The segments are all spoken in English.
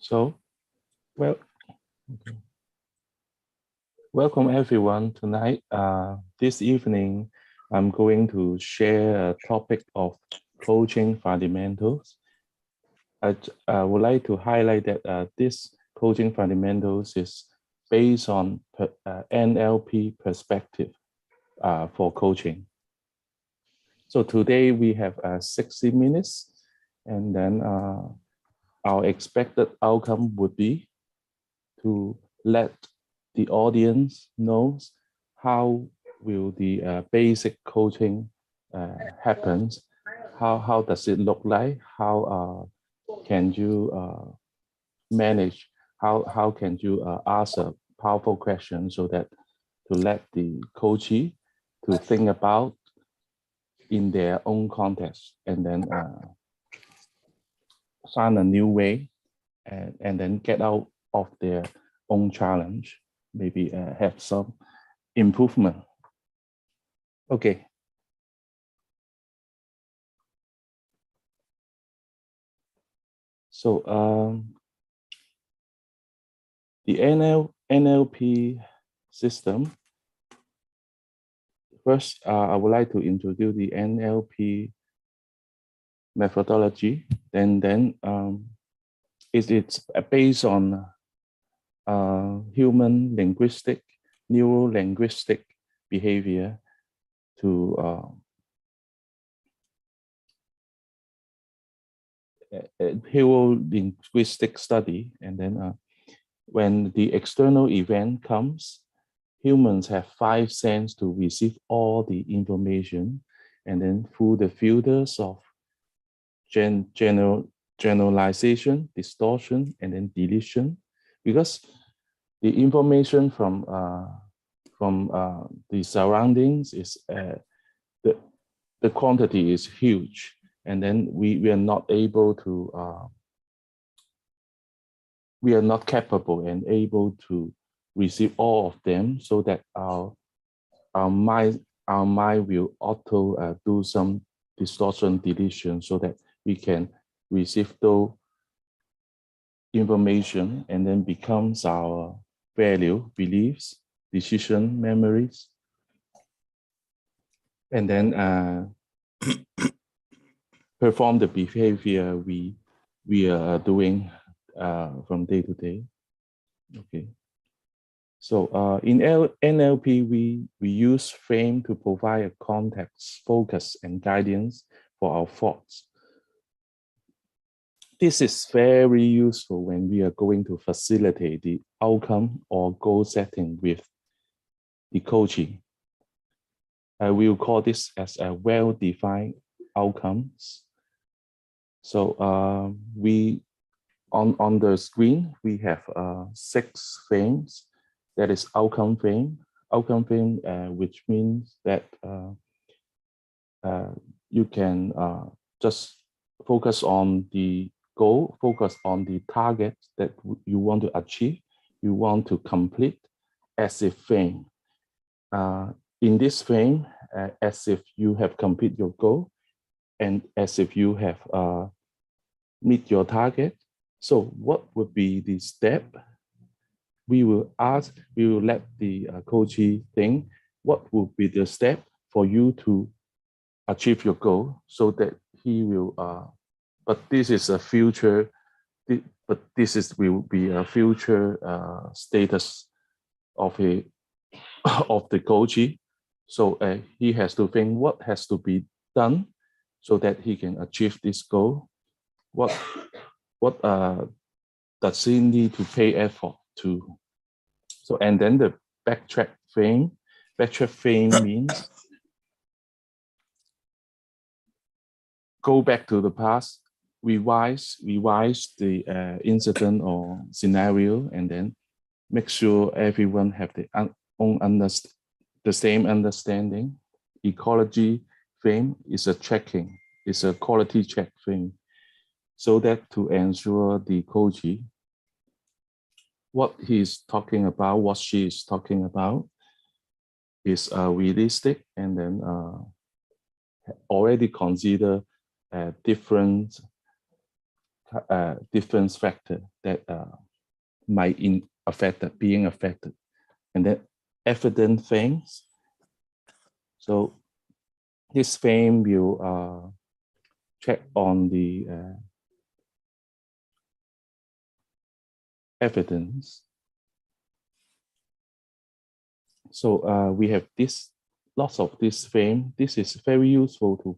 So, well, okay. Welcome everyone tonight. This evening, I'm going to share a topic of coaching fundamentals. I would like to highlight that this coaching fundamentals is based on NLP perspective for coaching. So today we have 60 minutes, and then our expected outcome would be to let the audience knows how will the basic coaching happens, how does it look like, how can you manage, how can you ask a powerful question so that to let the coachee to think about in their own context, and then find a new way and then get out of their own challenge, maybe have some improvement. Okay. So the NLP system. First, I would like to introduce the NLP methodology. Then it's based on human linguistic, neuro-linguistic behavior to neuro-linguistic study. And then when the external event comes, humans have 5 senses to receive all the information, and then through the filters of generalization, distortion, and then deletion, because the information from the surroundings is the quantity is huge, and then we are not able to we are not capable and able to receive all of them, so that our mind will auto do some distortion, deletion, so that we can receive those information and then becomes our value, beliefs, decision, memories, and then perform the behavior we are doing from day to day. Okay. So in NLP, we use frame to provide a context, focus, and guidance for our thoughts. This is very useful when we are going to facilitate the outcome or goal setting with the coaching. We will call this as a well-defined outcomes. So we on the screen we have 6 frames. That is outcome frame. Outcome frame, which means that you can just focus on the goal, focus on the target that you want to achieve, you want to complete as a frame. In this frame, as if you have completed your goal and as if you have meet your target. So what would be the step? We will let the coachee think what would be the step for you to achieve your goal, so that he will, but this is a future, but this will be a future status of the coachee. So he has to think what has to be done so that he can achieve this goal. What does he need to pay effort to? So, and then the backtrack frame. Backtrack frame means go back to the past, revise the incident or scenario, and then make sure everyone have the same understanding. Ecology frame is a checking, it's a quality check frame, so that to ensure the coachee what he's talking about, what she is talking about is realistic, and then already consider different different factor that might being affected, and then evident things. So this frame will check on the evidence. So we have lots of this frame. This is very useful to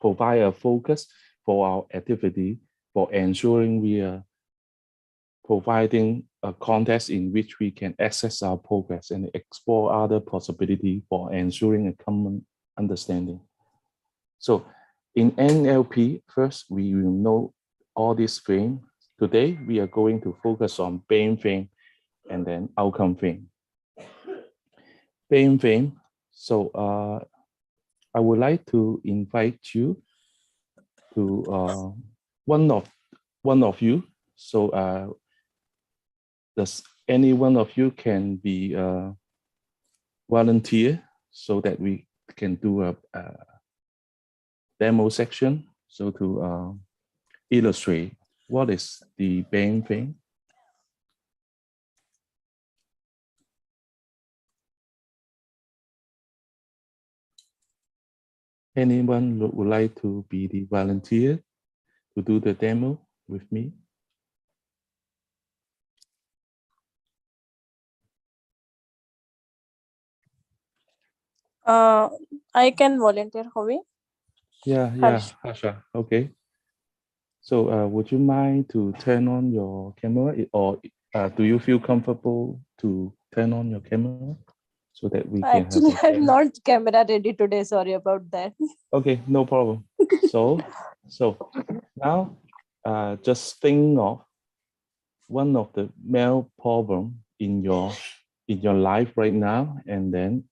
provide a focus for our activity, for ensuring we are providing a context in which we can access our progress and explore other possibilities for ensuring a common understanding. So in NLP, first we will know all these frames. Today we are going to focus on pain frame and then outcome frame. Pain frame. So I would like to invite you to one of you. So does any one of you can be a volunteer so that we can do a demo section, so to illustrate what is the pain frame. Anyone would like to be the volunteer to do the demo with me? I can volunteer, Hovi. Yeah, Harsha. Okay. So would you mind to turn on your camera, or do you feel comfortable to turn on your camera so that we can Actually, have I'm not camera ready today. Sorry about that. Okay, no problem. So now just think of one of the male problem in your life right now, and then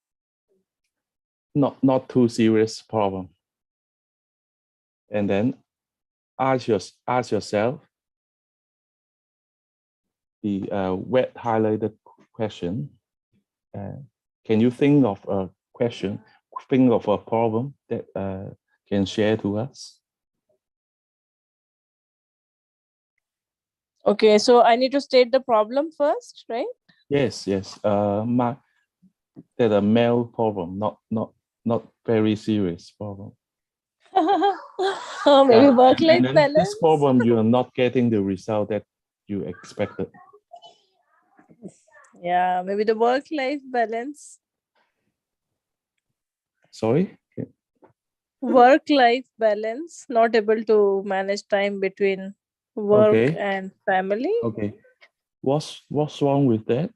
not too serious problem, and then ask yourself the red highlighted question. Can you think of a question, think of a problem that can share to us? Okay, so I need to state the problem first, right? Yes. That a male problem, not very serious problem. Oh, maybe work-life balance. This problem, you are not getting the result that you expected. Yeah, maybe the work-life balance. Sorry? Work-life balance, not able to manage time between work and family. Okay. What's wrong with that?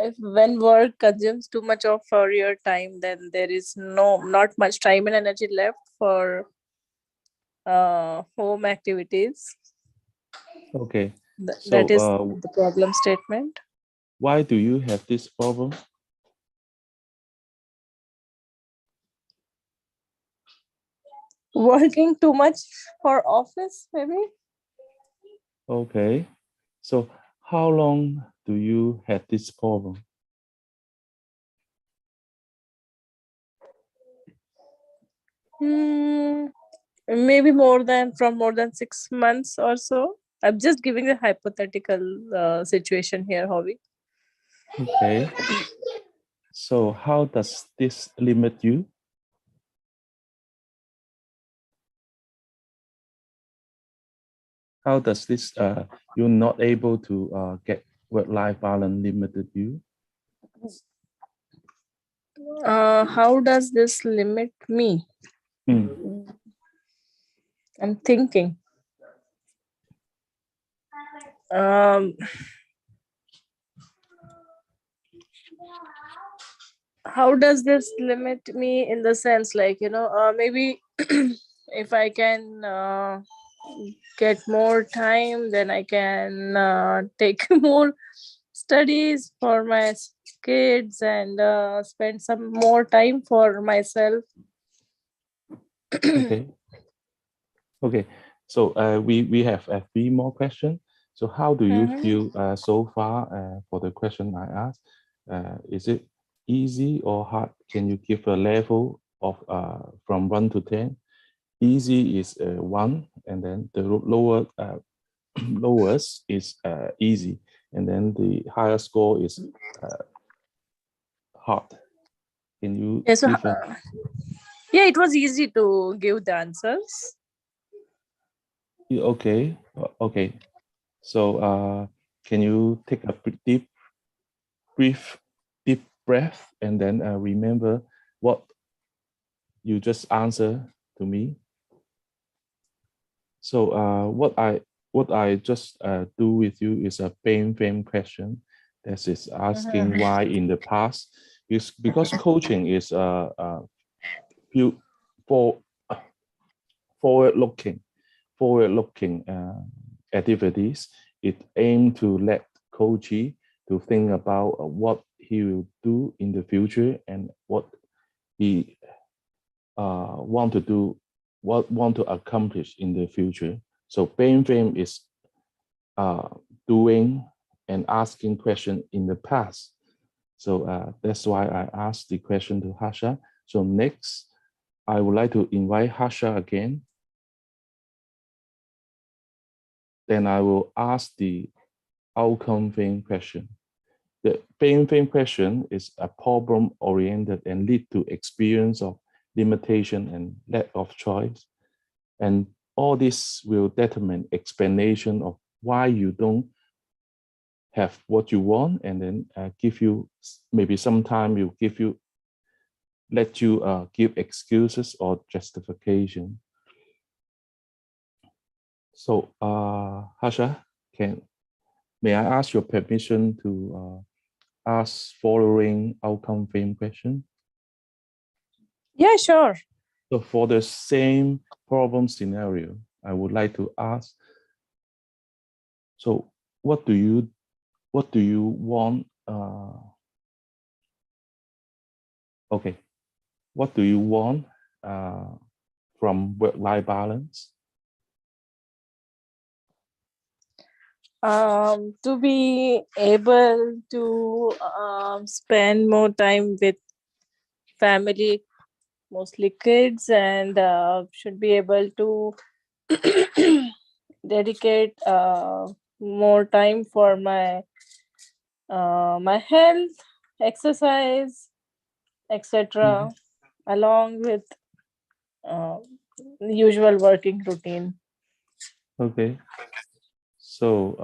If when work consumes too much of your time, then there is not much time and energy left for home activities. Okay. That is the problem statement. Why do you have this problem? Working too much for office, maybe. Okay. So how long do you have this problem? Maybe more than 6 months or so. I'm just giving a hypothetical situation here, Hovi. Okay. So how does this limit you? How does this you're not able to get work-life balance limited you? How does this limit me? I'm thinking. How does this limit me in the sense, like, maybe if I can get more time, then I can take more studies for my kids and spend some more time for myself. Okay. So we have 3 more questions. So how do you feel so far for the question I asked? Is it easy or hard? Can you give a level of from 1 to 10. Easy is 1, and then the lowest is easy, and then the higher score is hard. Can you Yeah, so, give yeah, it was easy to give the answers. okay, okay. So can you take a deep breath and then remember what you just answered to me? So what I just do with you is a pain frame question. That is asking why in the past. Because coaching is few for forward-looking activities. It aims to let Koji to think about what he will do in the future and what he want to do, what want to accomplish in the future. So pain frame is doing and asking question in the past. So that's why I asked the question to Harsha. So next, I would like to invite Harsha again. Then I will ask the outcome frame question. The pain frame question is a problem-oriented and lead to experience of limitation and lack of choice. And all this will determine explanation of why you don't have what you want, and then give you, maybe sometime will give you, let you give excuses or justification. So Harsha, may I ask your permission to ask following outcome frame question? Yeah, sure. So for the same problem scenario, I would like to ask, so what do you want? Okay, what do you want from work-life balance? To be able to spend more time with family, mostly kids, and should be able to dedicate more time for my my health, exercise, etc., along with usual working routine. Okay. So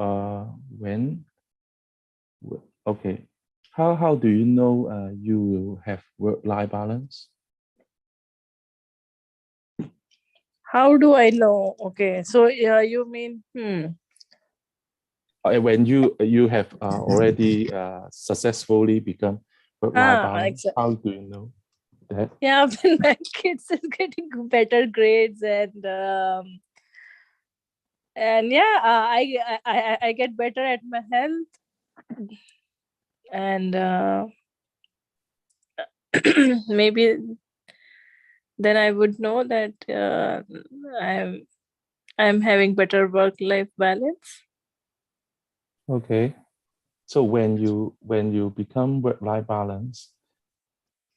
okay, how do you know you will have work-life balance? How do I know? Okay, so you mean When you have already successfully become work-life balance, exactly. how do you know that? Yeah, when my kids is getting better grades and yeah, I get better at my health, and maybe then I would know that I'm having better work-life balance. Okay. So when you become work-life balance,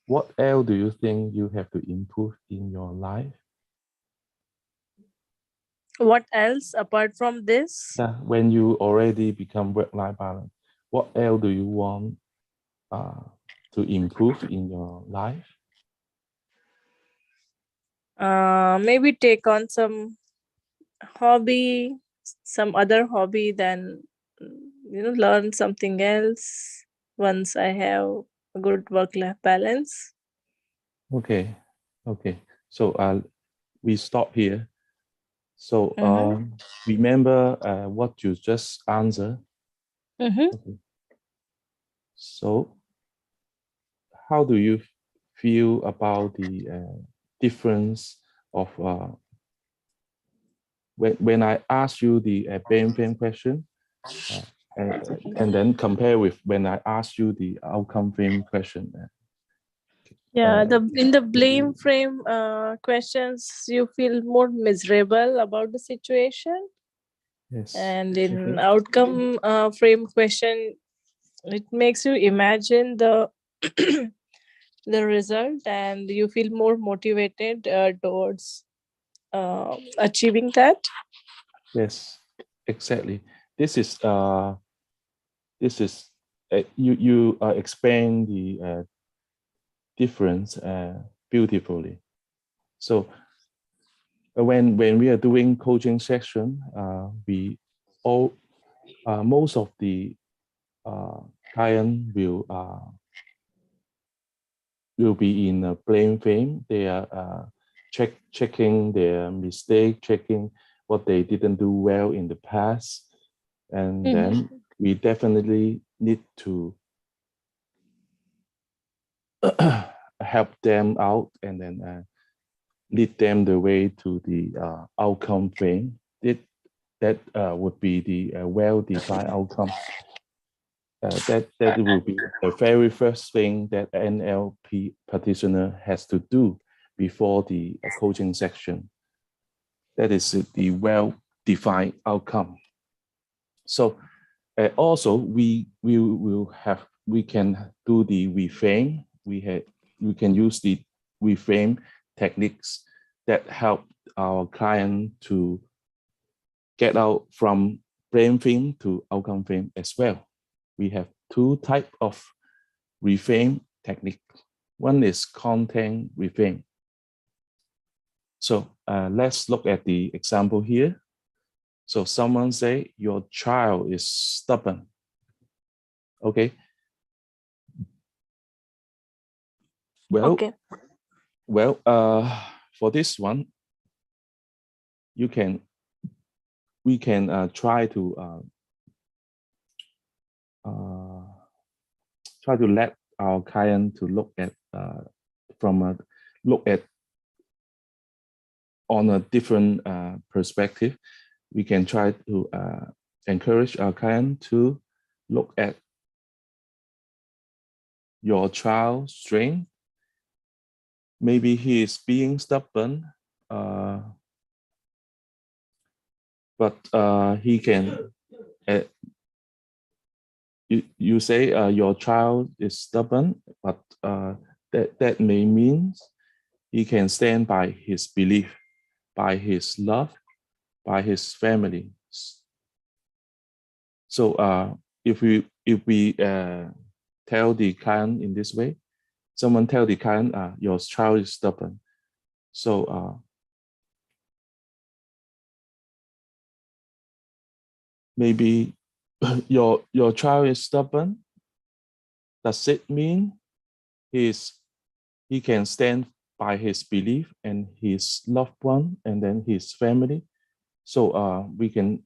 what else do you think you have to improve in your life? What else apart from this? Yeah, when you already become work-life balance, what else do you want to improve in your life? Maybe take on some hobby, some other hobby, then learn something else once I have a good work-life balance. Okay, okay. So we stop here. So remember what you just answered. Okay. So how do you feel about the difference of when I ask you the pain frame question, and then compare with when I ask you the outcome frame question? Yeah, in the blame frame questions, you feel more miserable about the situation, Yes. and in outcome frame question, it makes you imagine the the result and you feel more motivated towards achieving that. Yes, exactly. This is you explain the difference beautifully. So when we are doing coaching session, we all most of the client will be in a blame frame. They are checking their mistake, checking what they didn't do well in the past, and then we definitely need to help them out and then lead them the way to the outcome frame. That would be the well-defined outcome. That will be the very first thing that NLP practitioner has to do before the coaching section. That is the well-defined outcome. So also we can do the reframe. We can use the reframe techniques that help our client to get out from blame frame to outcome frame as well. We have two types of reframe technique. One is content reframe. So let's look at the example here. So someone say your child is stubborn. Okay. Well, Okay. well, for this one, we can try to let our client to look at on a different perspective. We can try to encourage our client to look at your child's strength. Maybe he is being stubborn, but he can. You say your child is stubborn, but that may mean he can stand by his belief, by his love, by his family. So if we tell the client in this way, someone tell the client your child is stubborn. So maybe your child is stubborn. Does it mean he can stand by his belief and his loved one and then his family? So we can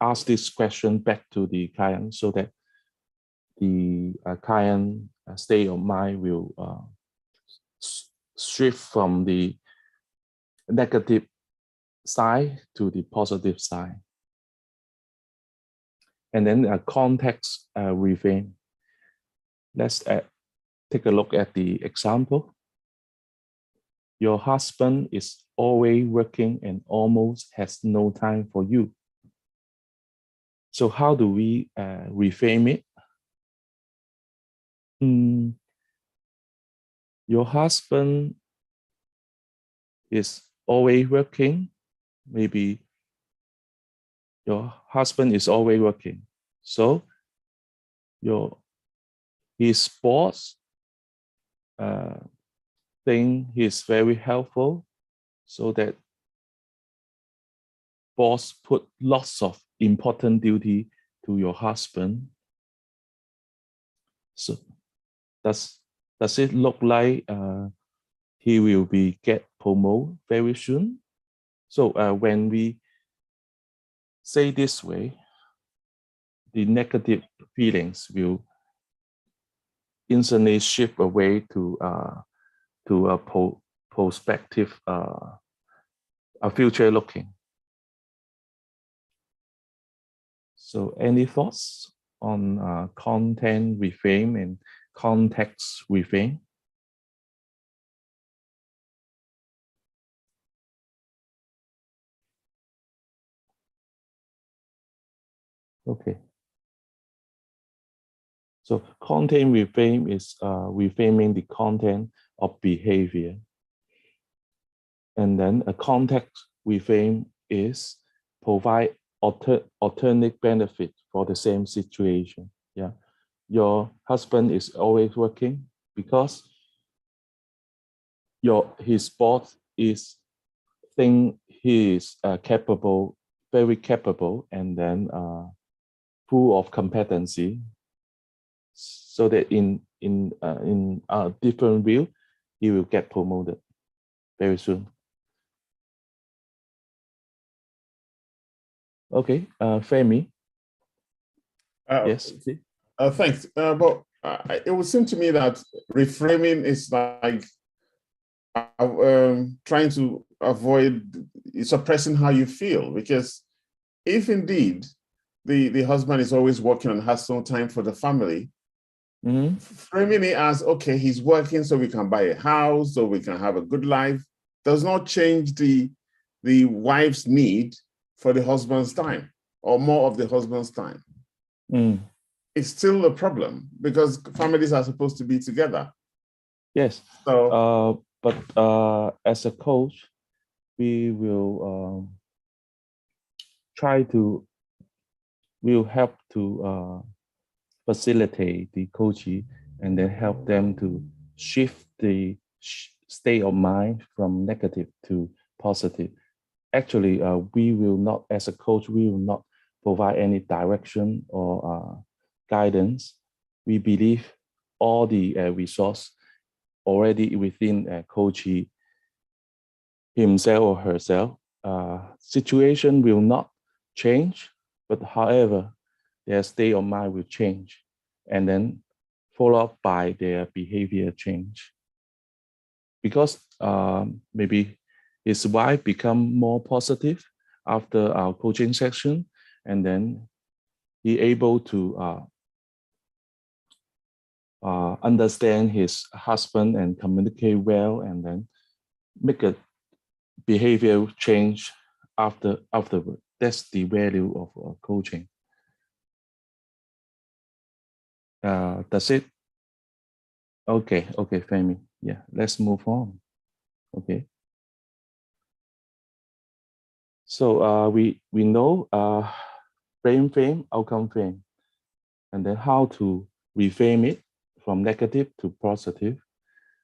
ask this question back to the client so that the client state of mind will shift from the negative side to the positive side. And then a context reframe. Let's take a look at the example. Your husband is always working and almost has no time for you. So how do we reframe it? Your husband is always working. Maybe your husband is always working. So his boss think he's very helpful, so that boss put lots of important duty to your husband. So does it look like he will be get promoted very soon? So when we say this way, the negative feelings will instantly shift away to a prospective, a future looking. So any thoughts on content reframe and context reframe? Okay. So content reframe is reframing the content of behavior. And then a context reframe is provide alternate benefit for the same situation. Yeah, your husband is always working because his boss is think he is capable, very capable, and then full of competency, so that in a different view, he will get promoted very soon. Okay, Femi. Yes. Thanks. But it would seem to me that reframing is like trying to avoid suppressing how you feel, because if indeed the husband is always working and has no time for the family, framing it as, okay, he's working so we can buy a house, so we can have a good life, does not change the wife's need for the husband's time or more of the husband's time. It's still a problem because families are supposed to be together. Yes. So, but as a coach, we will we'll help to facilitate the coachee and then help them to shift the state of mind from negative to positive. Actually, we will not, as a coach, we will not provide any direction or guidance. We believe all the resource already within a coachee himself or herself. Situation will not change, but however, their state of mind will change, and then followed up by their behavior change. Because maybe his wife become more positive after our coaching session, and then he able to understand his husband and communicate well, and then make a behavior change afterward. That's the value of coaching. That's it. Okay, Femi. Yeah, let's move on. Okay. So we know frame, outcome frame, and then how to reframe it from negative to positive.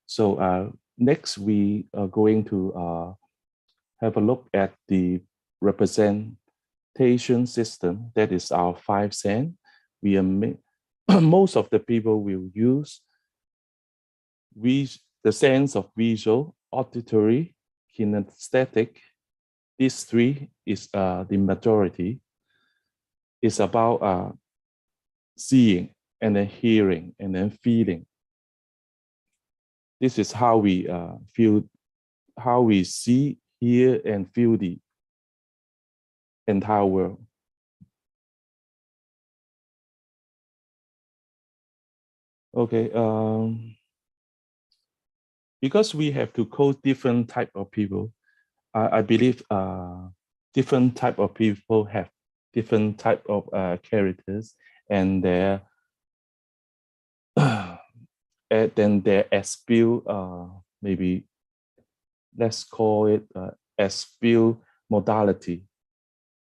So next we are going to have a look at the representation system. That is our 5 sense. We are most of the people will use the sense of visual, auditory, kinesthetic. These 3 is the majority. It's about seeing and then hearing and then feeling. This is how we feel, how we see, hear, and feel the entire world. Okay, because we have to code different type of people, I believe different type of people have different type of characters, and their then their SPIL, maybe let's call it SPIL modality.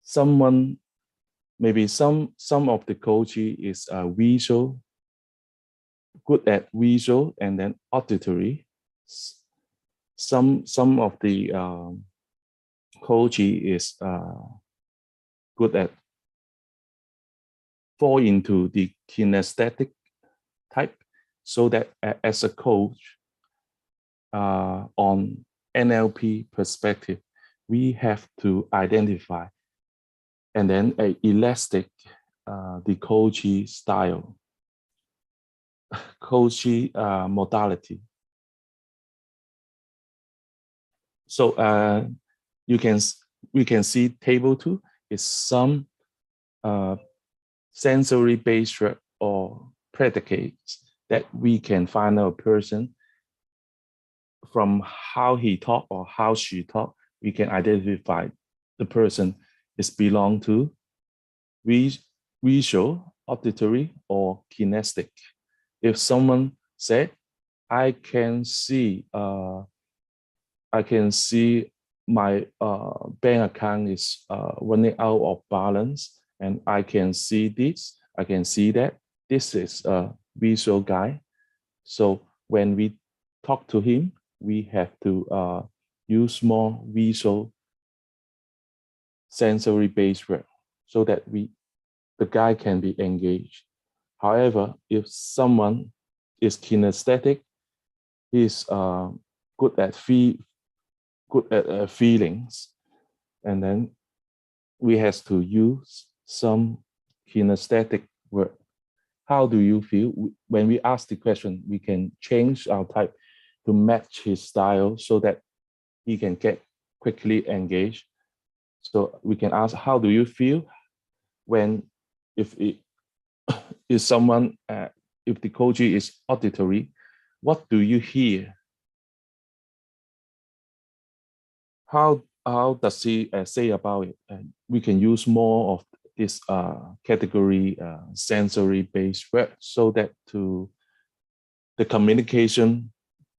Someone, maybe some of the Koji is visual, good at visual, and then auditory. Some of the Koji is good at fall into the kinesthetic type, so that as a coach on NLP perspective, we have to identify and then elastic the Koji style, Koji modality. So we can see table 2 is some sensory based or predicates that we can find out a person from how he talk or how she talk. We can identify the person is belong to visual, auditory, or kinesthetic. If someone said, I can see my bank account is running out of balance, and I can see this, I can see that. This is a visual guide. So when we talk to him, we have to use more visual sensory-based work so that the guy can be engaged. However, if someone is kinesthetic, he's good at feelings, and then we have to use some kinesthetic work. How do you feel? When we ask the question, we can change our type to match his style so that he can get quickly engaged. So we can ask, how do you feel when, if someone, if the Koji is auditory, what do you hear? How does he say about it? We can use more of this category sensory-based work so that the communication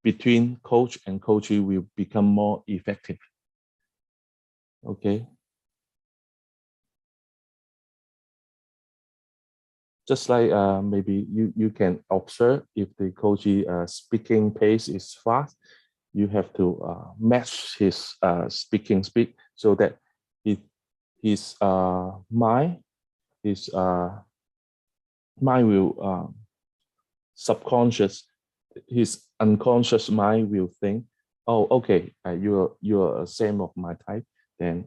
between coach and coachee will become more effective. Okay. Just like maybe you can observe if the coachee speaking pace is fast, you have to match his speaking speed so that his mind will subconscious, his unconscious mind will think, oh, okay, you're same of my type, then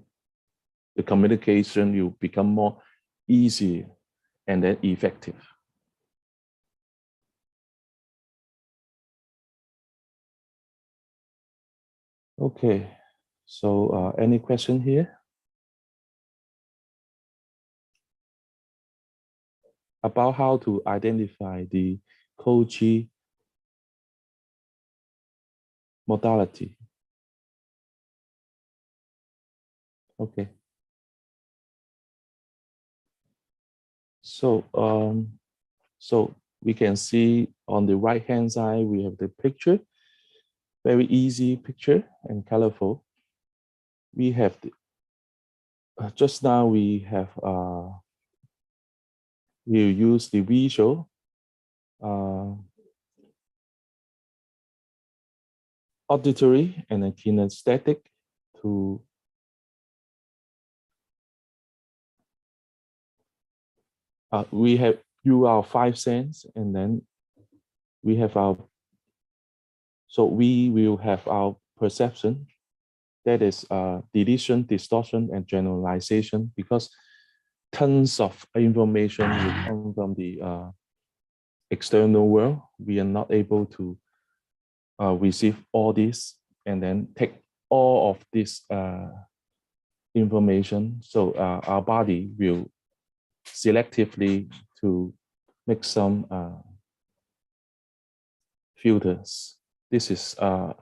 the communication will become more easy and then effective. Okay, so any question here about how to identify the Koji modality? Okay. So so we can see on the right hand side we have the picture, very easy picture and colorful. We have the, just now we have we'll use the visual auditory and a kinesthetic to we have our 5 sense, and then we have our, so we will have our perception, that is deletion, distortion, and generalization, because tons of information will come from the external world. We are not able to receive all this and then take all of this information. So our body will selectively to make some filters. This is the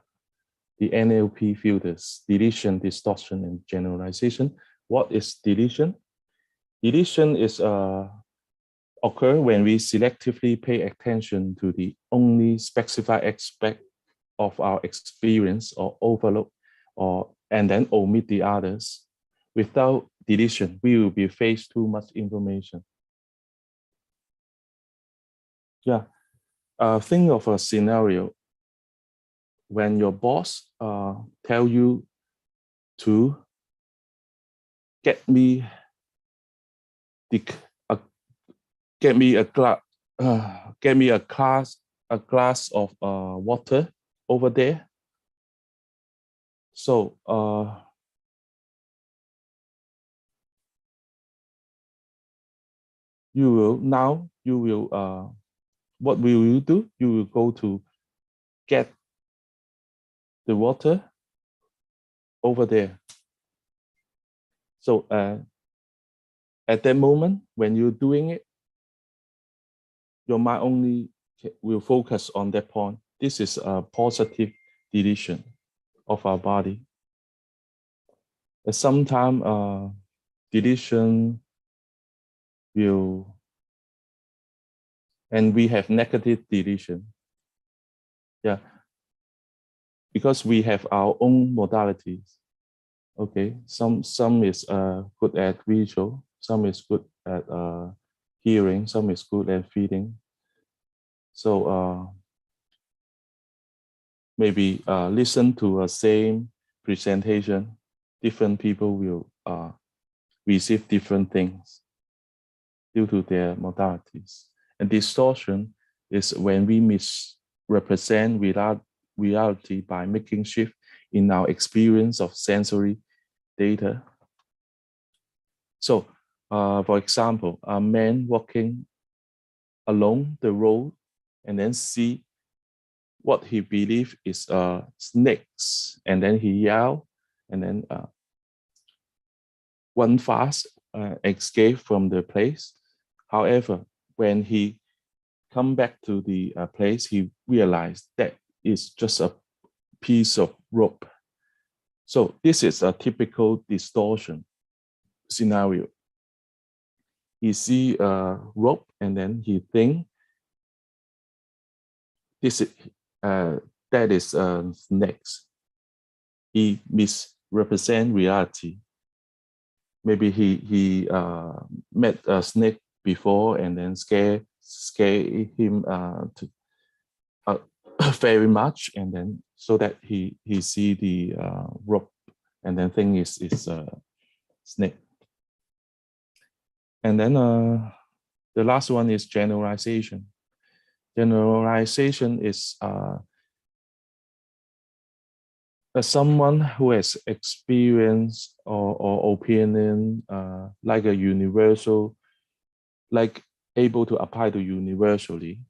NLP filters: deletion, distortion, and generalization. What is deletion? Deletion is occur when we selectively pay attention to the only specified aspect of our experience or overlook, and then omit the others. Without deletion, we will be faced too much information. Yeah, think of a scenario when your boss tell you to get me a glass of water over there. So what will you do? You will go to get the water over there. So at that moment, when you're doing it, your mind only will focus on that point. This is a positive deletion of our body. Sometimes deletion will And we have negative deletion. Yeah, because we have our own modalities. Okay, some is good at visual, some is good at hearing, some is good at feeding. So maybe listen to a same presentation, different people will receive different things due to their modalities. And distortion is when we misrepresent reality by making shift in our experience of sensory data. So, for example, a man walking along the road and then see what he believes is snakes, and then he yell, and then run fast, escape from the place. However, when he come back to the place, he realized that it's just a piece of rope. So this is a typical distortion scenario. He see a rope and then he think this is that is snakes. He misrepresent reality. Maybe he met a snake before and then scare him to very much, and then so that he see the rope and then think it's a snake. And then the last one is generalization. Generalization is someone who has experience or opinion like a universal, like able to apply to universally.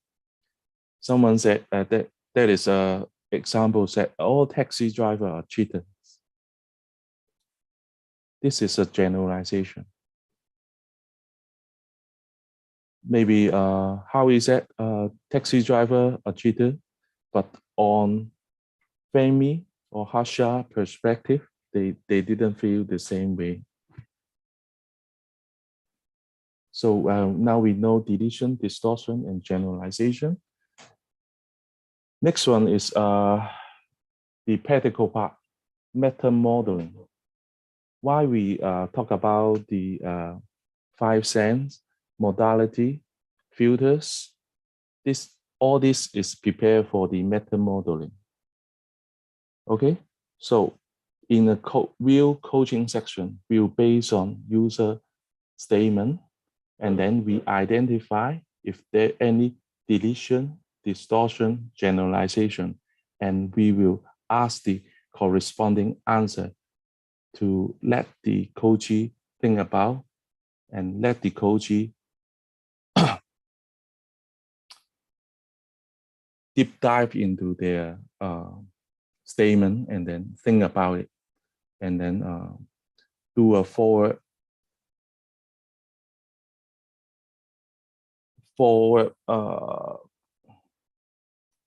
Someone said that is a example said all taxi drivers are cheaters. This is a generalization. Maybe how is that taxi driver a cheater, but on Femi or Harsha perspective, they didn't feel the same way. So now we know deletion, distortion, and generalization. Next one is the practical part, meta modeling. Why we talk about the 5 sense, modality, filters, all this is prepared for the meta modeling. Okay, so in a real coaching section, we'll base on user statement, and then we identify if there any deletion, distortion, generalization, and we will ask the corresponding answer to let the Koji think about and let the Koji deep dive into their statement and then think about it, and then do a forward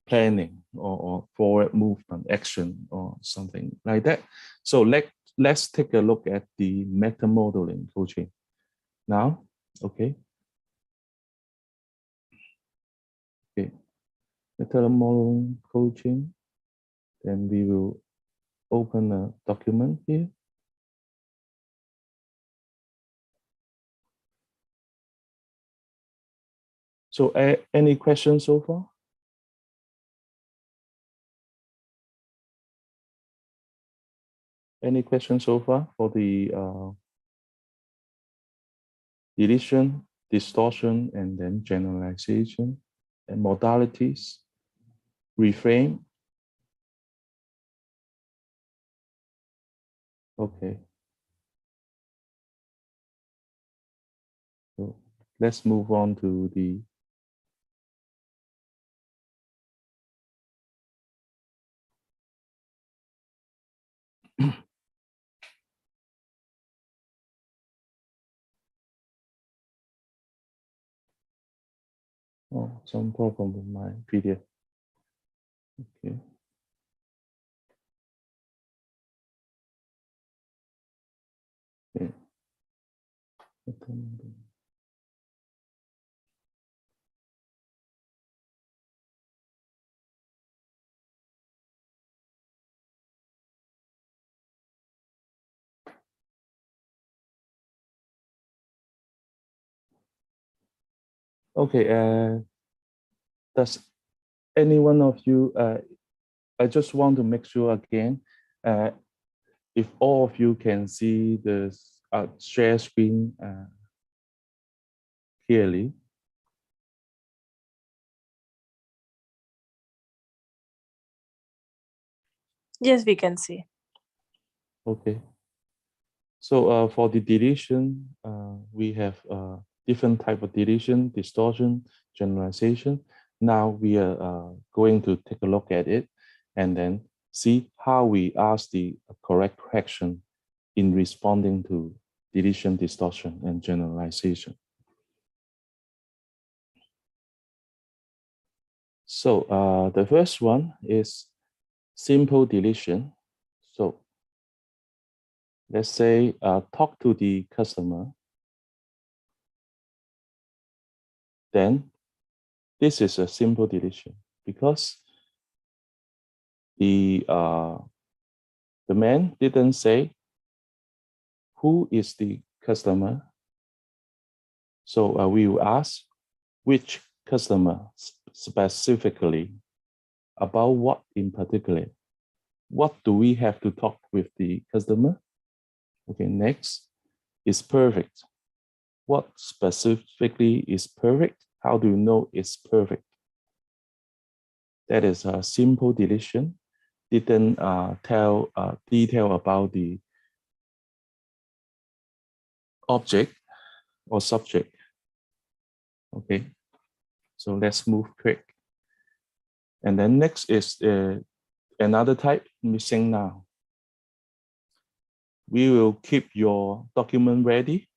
planning or forward movement action or something like that. So let's take a look at the meta modeling coaching now. Okay. Okay. Meta modeling coaching. Then we will open a document here. So any questions so far? Any questions so far for the deletion, distortion, and then generalization and modalities, reframe? Okay. So let's move on to the oh, some problem with my PDF. Okay. Okay. Okay, does any one of you, I just want to make sure again, if all of you can see the share screen clearly. Yes, we can see. Okay. So for the deletion, we have different type of deletion, distortion, generalization. Now we are going to take a look at it and then see how we ask the correct question in responding to deletion, distortion, and generalization. So the first one is simple deletion. So let's say talk to the customer. Then this is a simple deletion because the man didn't say who is the customer. So we will ask which customer specifically, about what in particular. What do we have to talk with the customer? Okay, next is perfect. What specifically is perfect? How do you know it's perfect? That is a simple deletion. Didn't tell detail about the object or subject. Okay, so let's move quick. And then next is another type, missing noun. We will keep your document ready.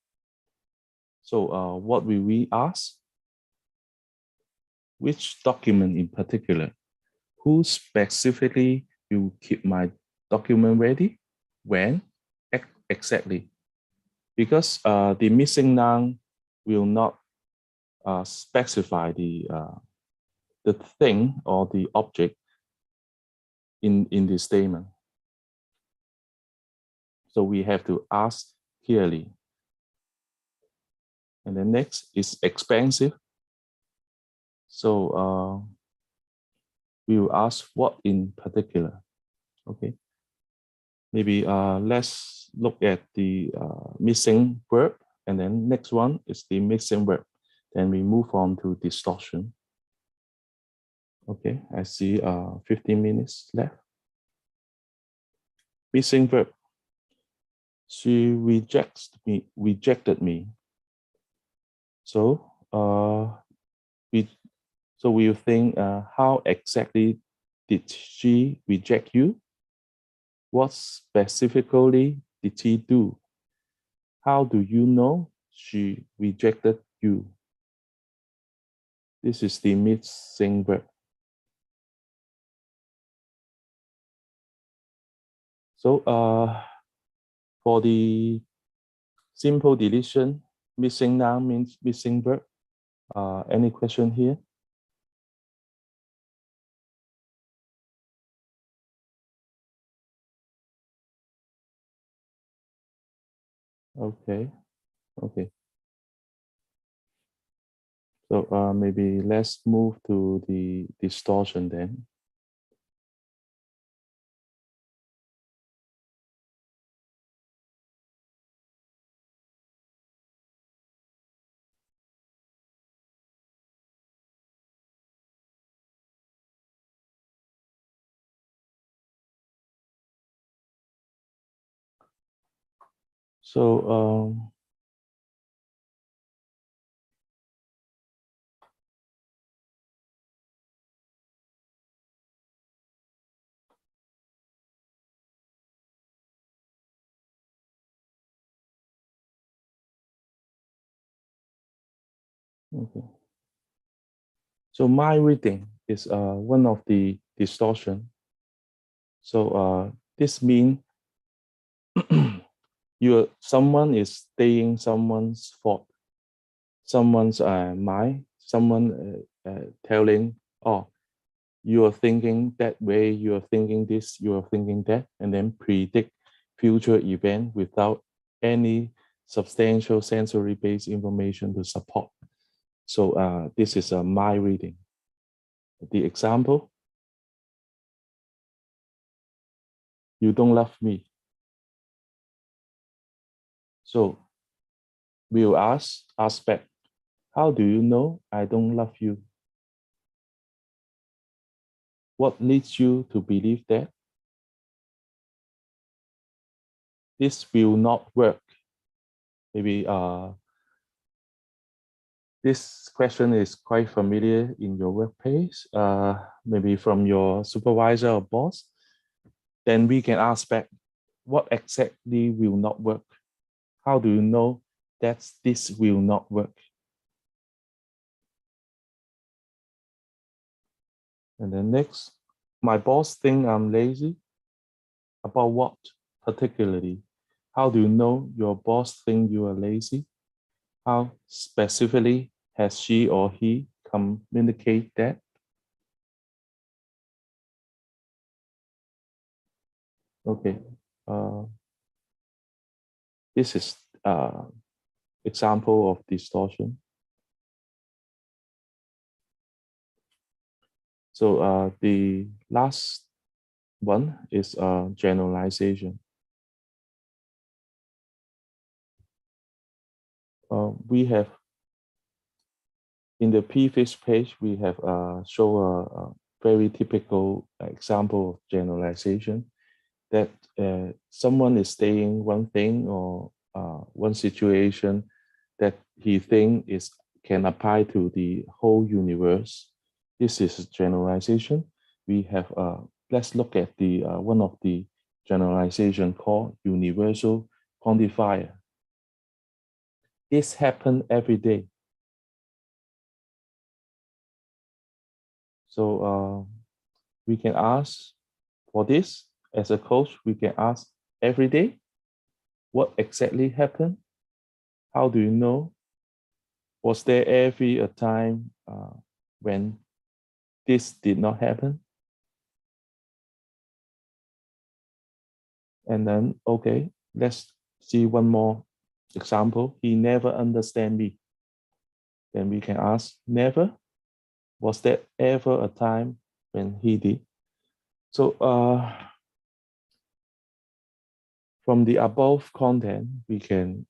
So what will we ask? Which document in particular? Who specifically will keep my document ready? When? Exactly. Because the missing noun will not specify the thing or the object in the statement. So we have to ask clearly. And the next is expensive. So we will ask what in particular. Okay. Maybe let's look at the missing verb, and then next one is the missing verb. Then we move on to distortion. Okay, I see 15 minutes left. Missing verb. She rejected me. So we will think how exactly did she reject you? What specifically did she do? How do you know she rejected you? This is the missing verb. So for the simple deletion, missing noun means missing verb. Any question here? Okay. So maybe let's move to the distortion then. So okay. So my reading is one of the distortion. So this means someone is saying someone's fault, someone's mind, someone telling, oh, you are thinking that way, you are thinking this, you are thinking that, and then predict future event without any substantial sensory-based information to support. So this is my reading. The example, you don't love me. So we'll ask back, how do you know I don't love you? What leads you to believe that? This will not work. Maybe this question is quite familiar in your workplace, maybe from your supervisor or boss. Then we can ask back, what exactly will not work? How do you know that this will not work? And then next, my boss think I'm lazy. About what particularly? How do you know your boss think you are lazy? How specifically has she or he communicate that? Okay, this is example of distortion. So the last one is generalization. We have in the previous page, we have show a very typical example of generalization, that someone is saying one thing or one situation that he thinks can apply to the whole universe. This is generalization. We have let's look at the one of the generalization called universal quantifier. This happens every day. So we can ask for this as a coach. We can ask every day, what exactly happened? How do you know? Was there ever a time when this did not happen? And then, okay, let's see one more example. He never understand me. Then we can ask, never? Was there ever a time when he did? So from the above content, we can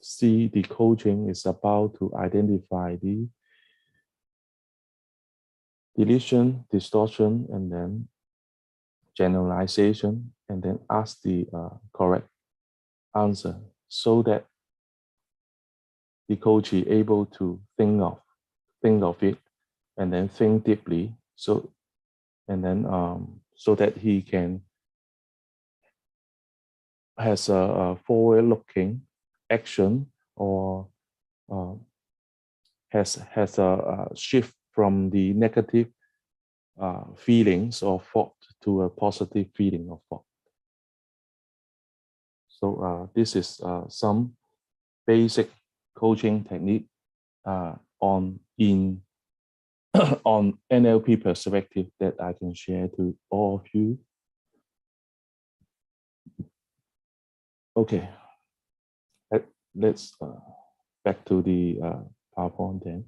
see the coaching is about to identify the deletion, distortion, and then generalization, and then ask the correct answer so that the coach is able to think of it and then think deeply. So and then so that he can has a forward-looking action or has a shift from the negative feelings or thought to a positive feeling of thought. So this is some basic coaching technique on NLP perspective that I can share to all of you. Okay, let's back to the PowerPoint then.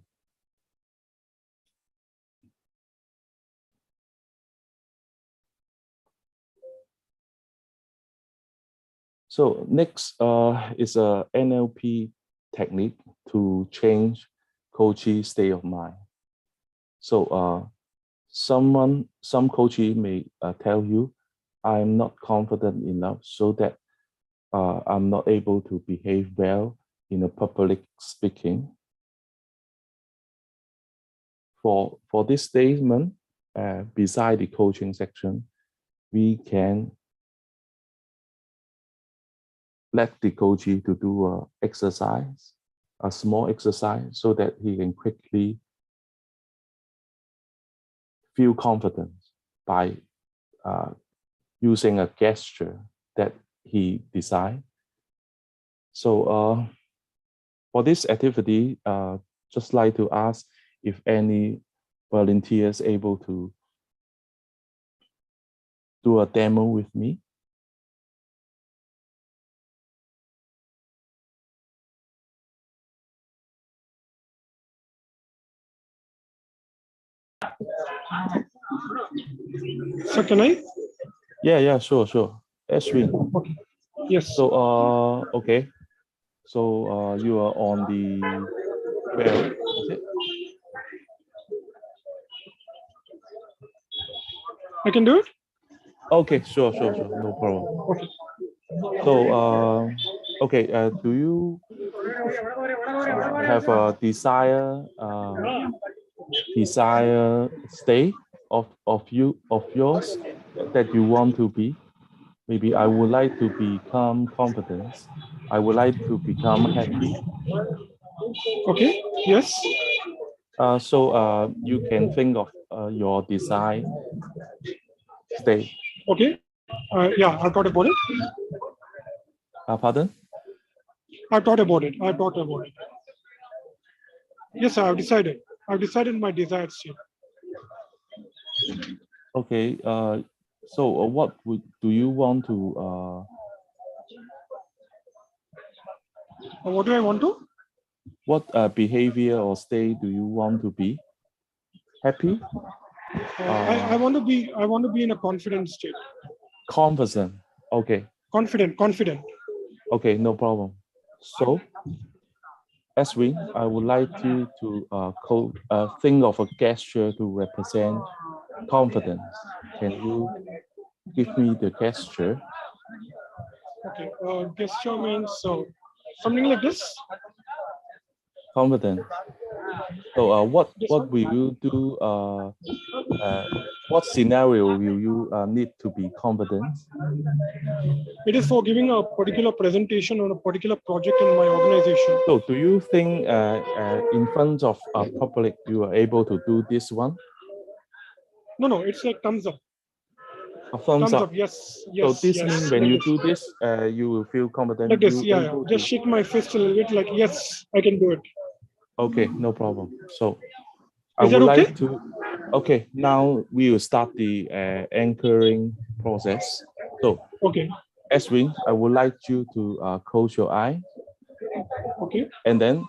So next is a NLP technique to change Coach's state of mind. So some coaches may tell you, I'm not confident enough so that I'm not able to behave well in a public speaking. For this statement, beside the coaching section, we can let the coach to do a exercise, a small exercise, so that he can quickly feel confidence by using a gesture that he designed. So for this activity, just like to ask if any volunteers able to do a demo with me. So can I? Yeah, sure. Ashwin. Okay. Yes. So, okay. So, you are on the 12, is it? I can do it? Okay, sure. No problem. Okay. So, okay, do you have a desire state of yours that you want to be? Maybe I would like to become confident. I would like to become happy. Okay. Yes. So you can think of your desire state. Okay. Yeah, I thought about it. Pardon? I thought about it. Yes, I've decided. I've decided my desired state. Okay. So what do you want to? What do I want to? What behavior or state do you want to be? Happy? I want to be in a confident state. Confident. Okay. Confident. Okay, no problem. So, Ashwin, I would like you to think of a gesture to represent confidence. Can you give me the gesture? Okay. Gesture means something like this. Confident. So, what will you do? What scenario will you need to be confident? It is for giving a particular presentation on a particular project in my organization. So, do you think in front of a public you are able to do this one? No, it's like thumbs up. A thumbs up. Yes. So this means when you do this, you will feel confident. Like this, yeah. Just shake my fist a little bit, like yes, I can do it. Okay, no problem. So I Is would that okay? like to. Okay, now we will start the anchoring process. So okay, Ashwin, I would like you to close your eye. Okay. And then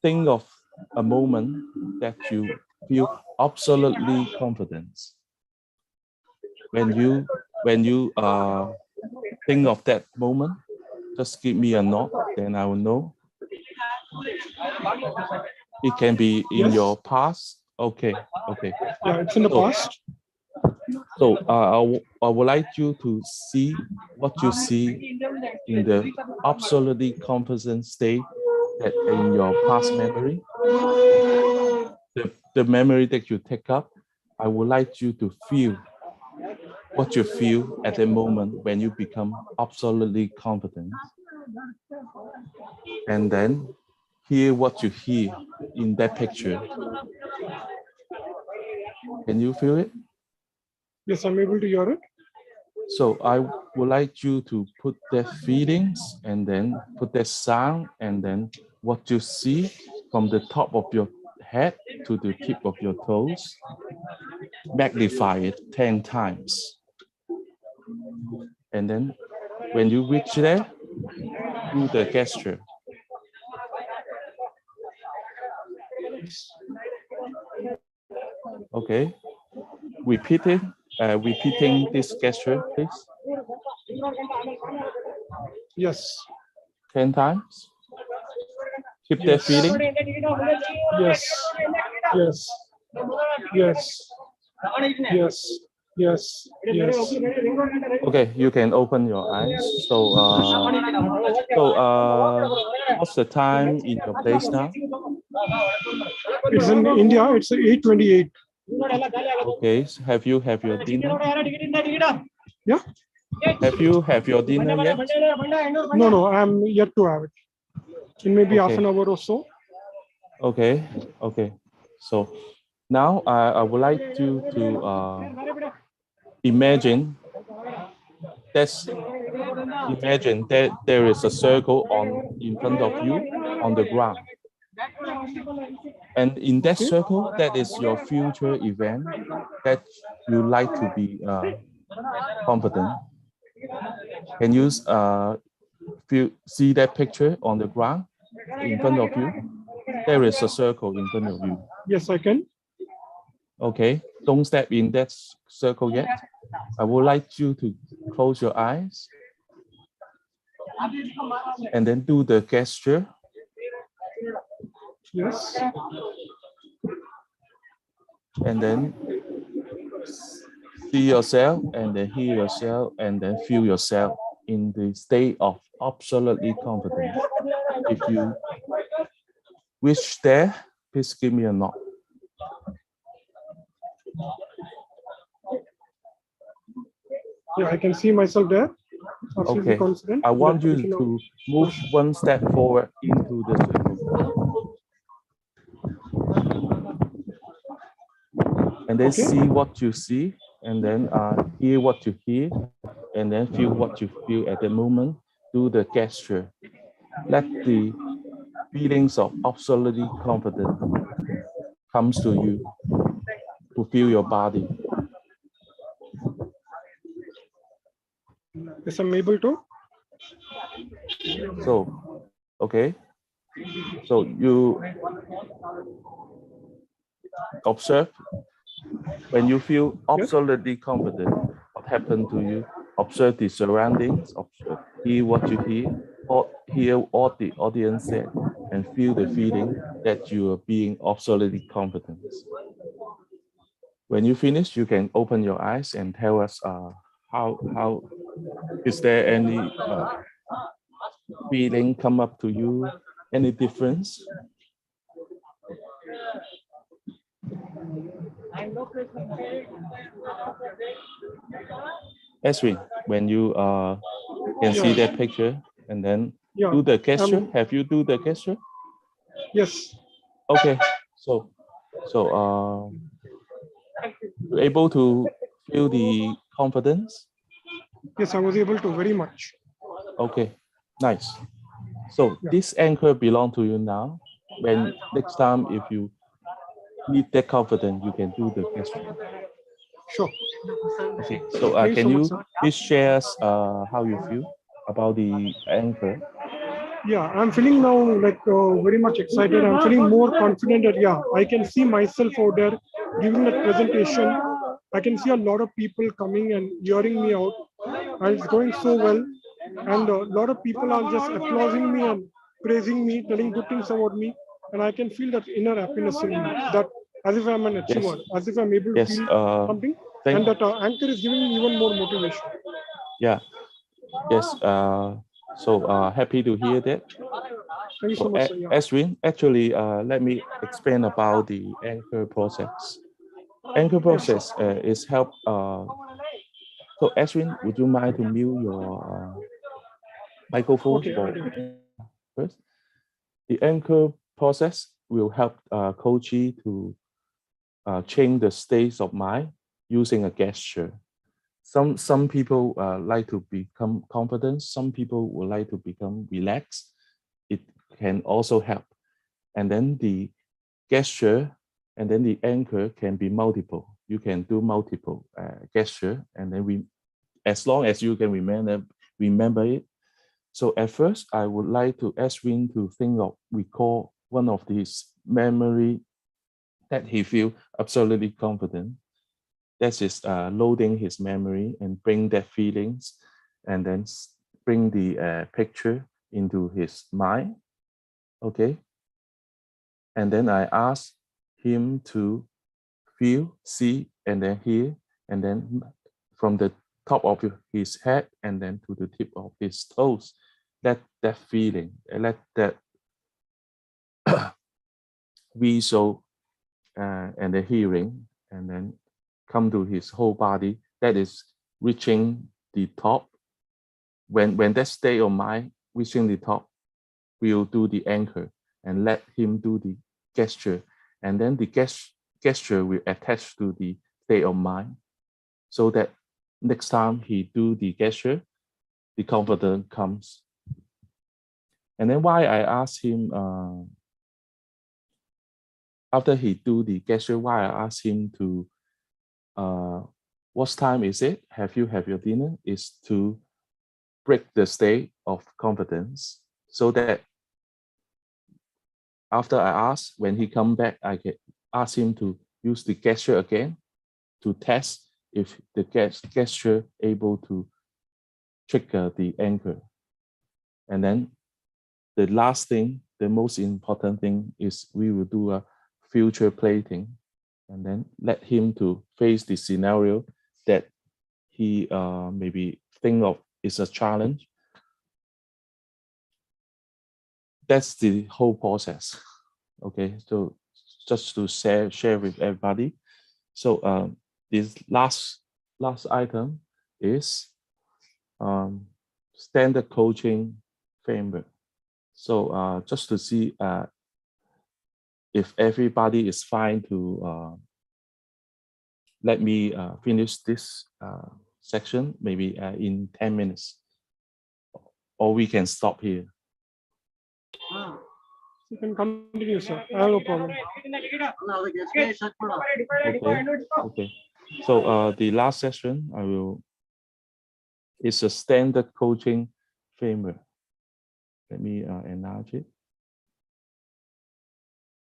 think of a moment that you feel absolutely confident. When you think of that moment, just give me a nod, then I will know. It can be in your past. Okay. Yeah, it's in the past. So I would like you to see what you see in the absolutely confident state that in your past memory. The memory that you take up, I would like you to feel what you feel at the moment when you become absolutely confident. And then hear what you hear in that picture. Can you feel it? Yes, I'm able to hear it. So I would like you to put that feelings and then put that sound and then what you see from the top of your head to the tip of your toes. Magnify it 10 times. And then when you reach there, do the gesture. Okay. Repeating this gesture, please. Yes. 10 times. Keep that feeling. Yes. Yes. Yes. Yes. Yes. Yes. Okay, you can open your eyes. So, what's the time in your place now? It's in India. It's 8:28. Okay, so have you your dinner? Yeah. Have you your dinner yet? No, I'm yet to have it. In maybe half an hour or so. Okay. So now I would like you to imagine that there is a circle in front of you on the ground. And in that circle, that is your future event that you like to be confident. Can you see that picture on the ground in front of you? There is a circle in front of you. Yes, I can. Okay, don't step in that circle yet. I would like you to close your eyes and then do the gesture. Yes. And then see yourself and then hear yourself and then feel yourself in the state of absolutely confident. If you wish there, please give me a nod. Yeah, I can see myself there. Absolutely Okay, confident. I want you to move one step forward into the circle. And then see what you see, and then hear what you hear, and then feel what you feel at the moment. Do the gesture. Let the feelings of absolutely confident comes to you to feel your body. Yes, I'm able to. So, okay. So you observe when you feel absolutely confident, what happened to you? Observe the surroundings, observe, hear what you hear, or hear what the audience said, and feel the feeling that you are being absolutely confident. When you finish, you can open your eyes and tell us how is there any feeling come up to you, any difference? Eswin, when you can see that picture and then do the gesture, have you do the gesture? Yes. Okay, so you're able to feel the confidence? Yes, I was able to very much. Okay, nice. So this anchor belong to you now. When next time if you need that confidence, you can do the gesture. Sure. Okay, so can you please share us how you feel about the anchor? Yeah, I'm feeling now like very much excited. I'm feeling more confident that I can see myself out there giving that presentation. I can see a lot of people coming and hearing me out, and it's going so well. And a lot of people are just applauding me and praising me, telling good things about me, and I can feel that inner happiness in me. That as if I'm an achiever, as if I'm able to feel something, and that anchor is giving me even more motivation. Yeah. Yes. So happy to hear that. Thank you so much, sir. Eswin, actually, let me explain about the anchor process. Anchor process is help. So Eswin, would you mind to mute your microphone first? The anchor process will help Koji to change the states of mind using a gesture. Some people like to become confident. Some people would like to become relaxed. It can also help. And then the gesture and then the anchor can be multiple. You can do multiple gesture, and then as long as you can remember it. So at first, I would like to ask Win to recall one of his memory that he feel absolutely confident. That is loading his memory and bring that feelings, and then bring the picture into his mind. Okay. And then I ask him to feel, see, and then hear, and then from the top of his head and then to the tip of his toes, let that feeling, let that visual and the hearing, and then come to his whole body, that is reaching the top. When that state of mind reaching the top, we'll do the anchor and let him do the gesture, and then the gesture will attach to the state of mind, so that next time he do the gesture, the confidence comes. And then why I ask him after he do the gesture, why I ask him to what time is it? Have you have your dinner? Is to break the state of confidence, so that after I ask, when he come back, I can ask him to use the gesture again to test if the gesture able to trigger the anchor. And then the last thing, the most important thing is we will do a future plating and then let him to face the scenario that he maybe think of is a challenge. That's the whole process. Okay, so just to share with everybody. So this last item is standard coaching framework. So just to see if everybody is fine to let me finish this section maybe in 10 minutes, or we can stop here. You can continue, sir. I have no problem. Okay. So the last session is a standard coaching framework. Let me enlarge it.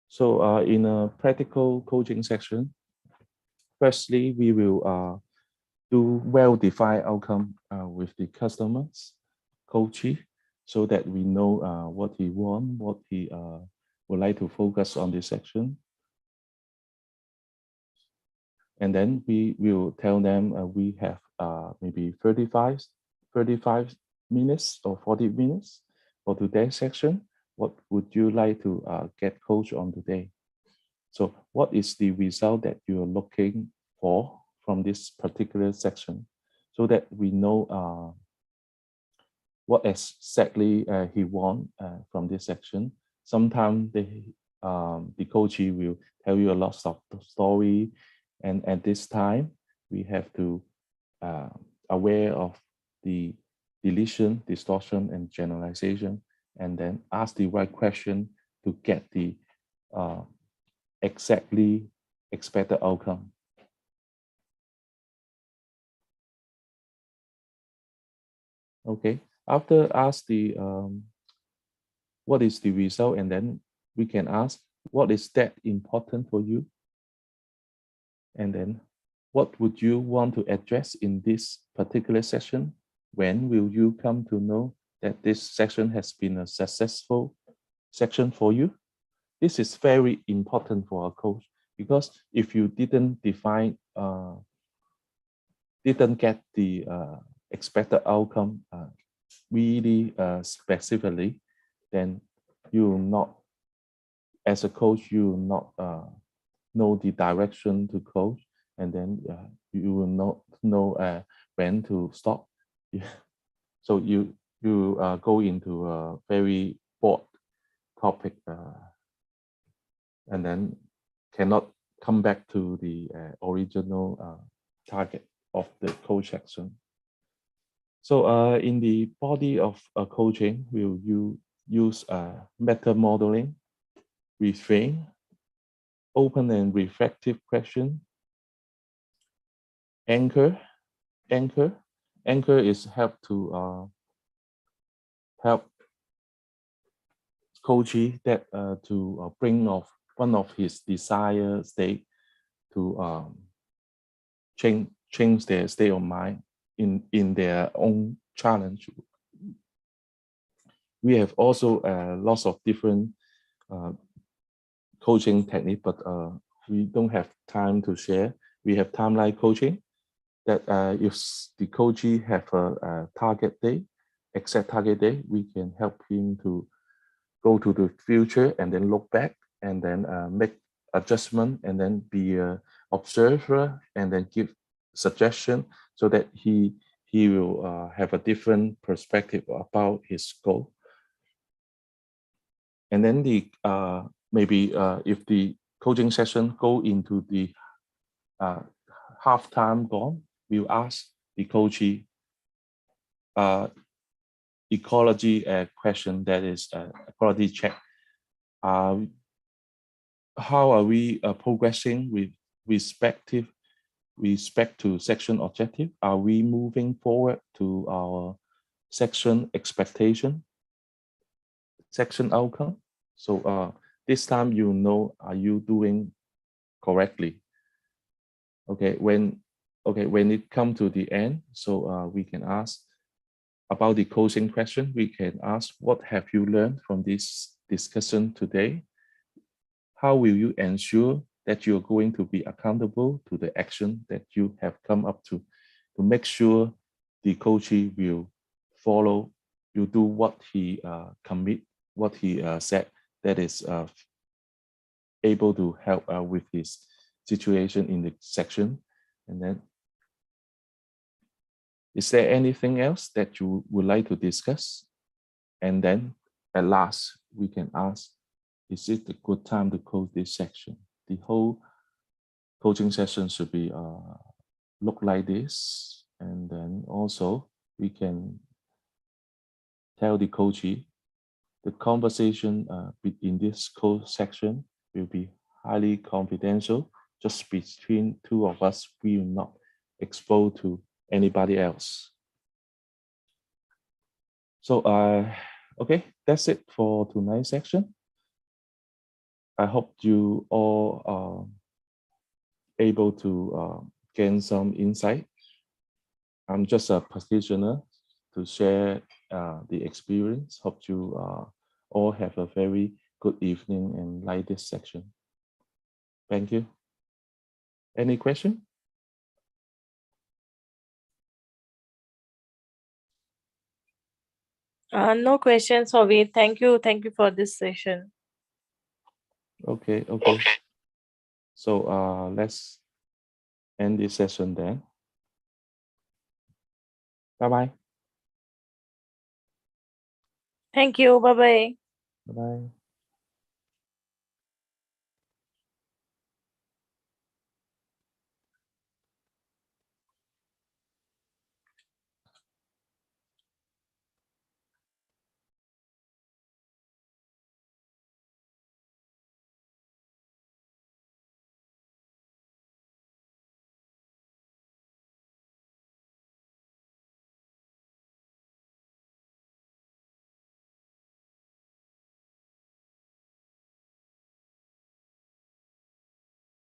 So in a practical coaching section, firstly, we will do well-defined outcome with the customers, Koji, so that we know what he wants, what he would like to focus on this section. And then we will tell them we have maybe 35 minutes or 40 minutes for today's section. What would you like to get coached on today? So what is the result that you are looking for from this particular section, so that we know what exactly he wants from this section. Sometimes the Koji will tell you a lot of story, and at this time we have to aware of the deletion, distortion, and generalization, and then ask the right question to get the exactly expected outcome. Okay, after ask the what is the result, and then we can ask what is that important for you, and then what would you want to address in this particular session? When will you come to know that this section has been a successful section for you? This is very important for a coach, because if you didn't define, didn't get the expected outcome really specifically, then you will not, as a coach, you will not know the direction to coach, and then you will not know when to stop. Yeah. So you go into a very broad topic and then cannot come back to the original target of the coach section. So in the body of coaching, we'll use meta modeling, reframe, open and reflective question, anchor is help to help Koji that to bring of one of his desired state to change their state of mind in their own challenge. We have also lots of different coaching technique, but we don't have time to share. We have timeline coaching, that if the Koji have a target day, exact target day, we can help him to go to the future and then look back and then make adjustment and then be an observer and then give suggestion, so that he will have a different perspective about his goal. And then the maybe if the coaching session go into the half time gone, we'll ask the Koji ecology question, that is ecology check. How are we progressing with respect to section objective? Are we moving forward to our section expectation, section outcome? So this time you know, are you doing correctly. Okay, when it comes to the end, so we can ask about the closing question. We can ask, what have you learned from this discussion today? How will you ensure that you're going to be accountable to the action that you have come up to make sure the coach will follow, you do what he what he said, that is able to help with his situation in the section. And then, is there anything else that you would like to discuss? And then at last, we can ask, is it a good time to close this section? The whole coaching session should be look like this. And then also we can tell the coachee the conversation in this code section will be highly confidential, just between two of us. We will not expose to anybody else. So okay, that's it for tonight's section. I hope you all are able to gain some insight. I'm just a practitioner to share the experience. Hope you all have a very good evening and like this section. Thank you. Any question? No questions, Ovi. Thank you for this session. Okay. So let's end this session then. Bye-bye. Thank you. Bye-bye. Bye-bye.